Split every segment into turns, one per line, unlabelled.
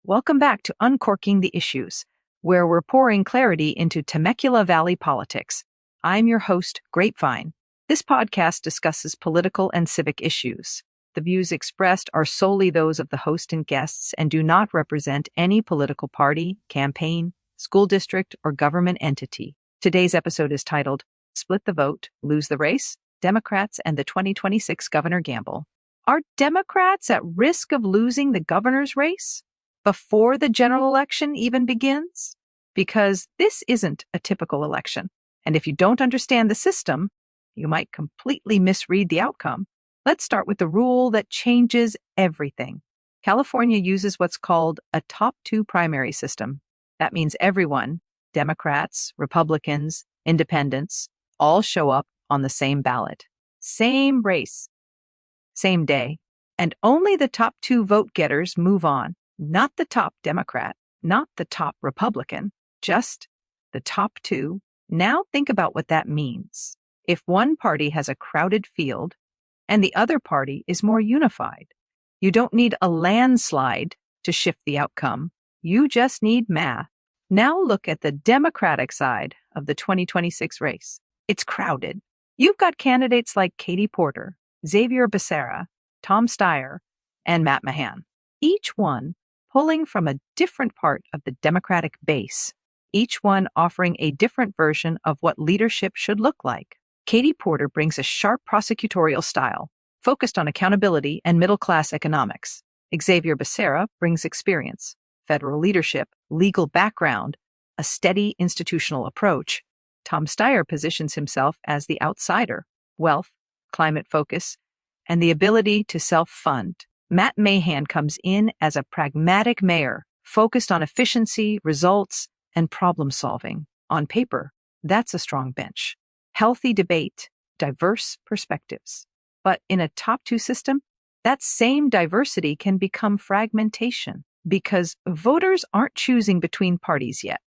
Welcome back to Uncorking the Issues, where we're pouring clarity into Temecula Valley politics. I'm your host, Grape Vine. This podcast discusses political and civic issues. The views expressed are solely those of the host and guests and do not represent any political party, campaign, school district, or government entity. Today's episode is titled, Split the Vote, Lose the Race, Democrats and the 2026 Governor Gamble. Are Democrats at risk of losing the governor's race before the general election even begins? Because this isn't a typical election. And if you don't understand the system, you might completely misread the outcome. Let's start with the rule that changes everything. California uses what's called a top two primary system. That means everyone, Democrats, Republicans, independents, all show up on the same ballot. Same race, same day. And only the top two vote getters move on. Not the top Democrat, not the top Republican, just the top two. Now think about what that means. If one party has a crowded field and the other party is more unified, you don't need a landslide to shift the outcome. You just need math. Now look at the Democratic side of the 2026 race. It's crowded. You've got candidates like Katie Porter, Xavier Becerra, Tom Steyer, and Matt Mahan, each one pulling from a different part of the Democratic base, each one offering a different version of what leadership should look like. Katie Porter brings a sharp prosecutorial style, focused on accountability and middle-class economics. Xavier Becerra brings experience, federal leadership, legal background, a steady institutional approach. Tom Steyer positions himself as the outsider, wealth, climate focus, and the ability to self-fund. Matt Mahan comes in as a pragmatic mayor, focused on efficiency, results, and problem solving. On paper, that's a strong bench. Healthy debate, diverse perspectives. But in a top two system, that same diversity can become fragmentation because voters aren't choosing between parties yet.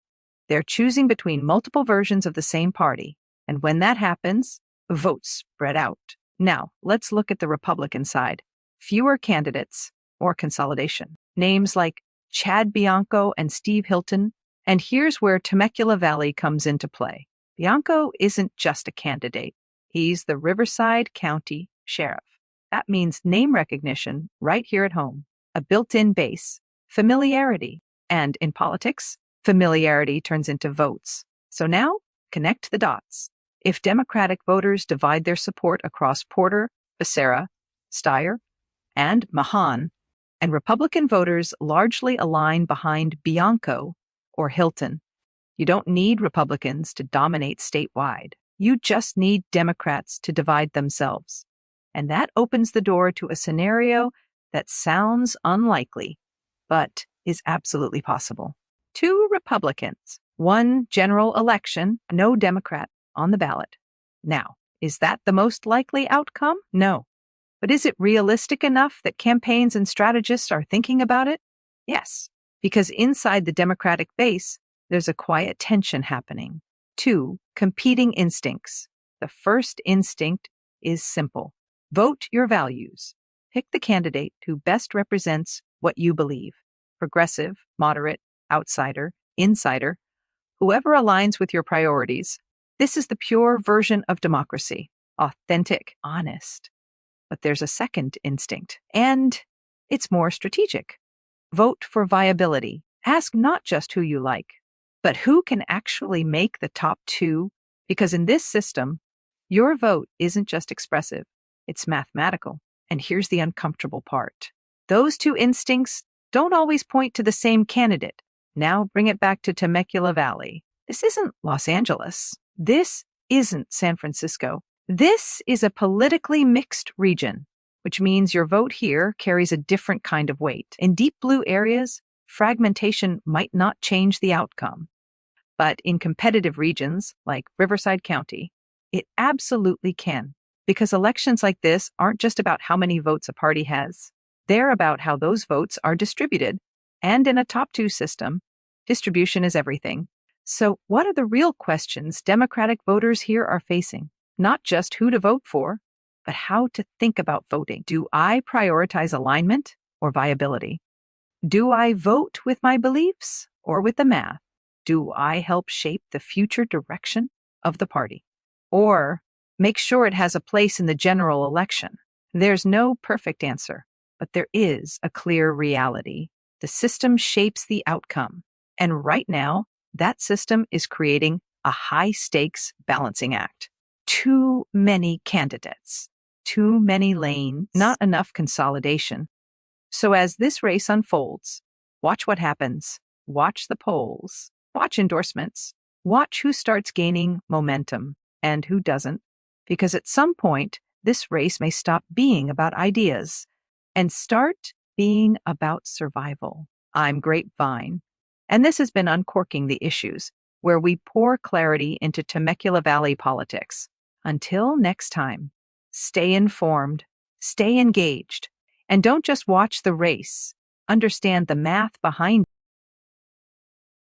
They're choosing between multiple versions of the same party. And when that happens, votes spread out. Now, let's look at the Republican side. Fewer candidates, more consolidation. Names like Chad Bianco and Steve Hilton. And here's where Temecula Valley comes into play. Bianco isn't just a candidate. He's the Riverside County Sheriff. That means name recognition right here at home, a built-in base, familiarity. And in politics, familiarity turns into votes. So now, connect the dots. If Democratic voters divide their support across Porter, Becerra, Steyer, and Mahan, and Republican voters largely align behind Bianco or Hilton, you don't need Republicans to dominate statewide. You just need Democrats to divide themselves. And that opens the door to a scenario that sounds unlikely, but is absolutely possible. Two Republicans, one general election, no Democrat on the ballot. Now, is that the most likely outcome? No. But is it realistic enough that campaigns and strategists are thinking about it? Yes, because inside the Democratic base, there's a quiet tension happening. Two competing instincts. The first instinct is simple. Vote your values. Pick the candidate who best represents what you believe. Progressive, moderate, outsider, insider, whoever aligns with your priorities. This is the pure version of democracy. Authentic, honest. But there's a second instinct, and it's more strategic. Vote for viability. Ask not just who you like, but who can actually make the top two, because in this system, your vote isn't just expressive, it's mathematical. And here's the uncomfortable part. Those two instincts don't always point to the same candidate. Now bring it back to Temecula Valley. This isn't Los Angeles. This isn't San Francisco. This is a politically mixed region, which means your vote here carries a different kind of weight. In deep blue areas, fragmentation might not change the outcome. But in competitive regions, like Riverside County, it absolutely can, because elections like this aren't just about how many votes a party has. They're about how those votes are distributed. And in a top two system, distribution is everything. So what are the real questions Democratic voters here are facing? Not just who to vote for, but how to think about voting. Do I prioritize alignment or viability? Do I vote with my beliefs or with the math? Do I help shape the future direction of the party? Or make sure it has a place in the general election? There's no perfect answer, but there is a clear reality. The system shapes the outcome. And right now, that system is creating a high stakes balancing act. Too many candidates, too many lanes, not enough consolidation. So as this race unfolds, watch what happens, watch the polls, watch endorsements, watch who starts gaining momentum and who doesn't, because at some point, this race may stop being about ideas and start being about survival. I'm Grape Vine, and this has been Uncorking the Issues, where we pour clarity into Temecula Valley politics. Until next time, stay informed, stay engaged, and don't just watch the race. Understand the math behind